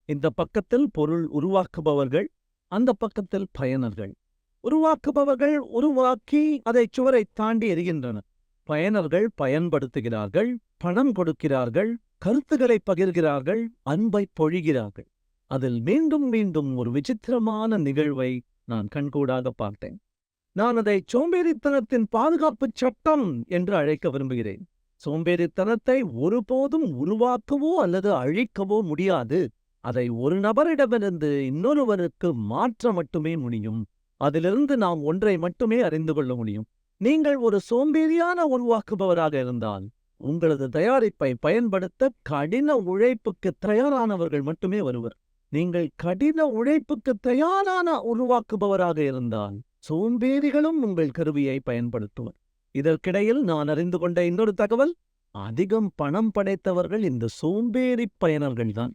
இந்த பக்கத்தில் பொருள் உருவாக்குபவர்கள், அந்த பக்கத்தில் பயனர்கள். உருவாக்குபவர்கள் உருவாக்கி அதை சுவரை தாண்டி எறிகின்றனர். பயனர்கள் பயன்படுத்துகிறார்கள், பணம் கொடுக்கிறார்கள், கருத்துக்களை பகிர்கிறார்கள், அன்பை பொழிகிறார்கள். அதில் மீண்டும் மீண்டும் ஒரு விசித்திரமான நிகழ்வை நான் கண்கூடாக பார்த்தேன். நான் அதை சோம்பேறித்தனத்தின் பாதுகாப்புச் சட்டம் என்று அழைக்க விரும்புகிறேன். சோம்பேறித்தனத்தை ஒருபோதும் உருவாக்கவோ அல்லது அழிக்கவோ முடியாது. அதை ஒரு நபரிடமிருந்து இன்னொருவருக்கு மாற்ற மட்டுமே முடியும். அதிலிருந்து நாம் ஒன்றை மட்டுமே அறிந்து கொள்ள முடியும். நீங்கள் ஒரு சோம்பேறியான உருவாக்குபவராக இருந்தால், உங்களது தயாரிப்பை பயன்படுத்த கடின உழைப்புக்கு தயாரானவர்கள் மட்டுமே வருவர். நீங்கள் கடின உழைப்புக்கு தயாரான உருவாக்குபவராக இருந்தால், சோம்பேறிகளும் உங்கள் கருவியை பயன்படுத்துவர். இதற்கிடையில் நான் அறிந்து கொண்ட இன்னொரு தகவல், அதிகம் பணம் படைத்தவர்கள் இந்த சோம்பேறி பயனர்கள்தான்.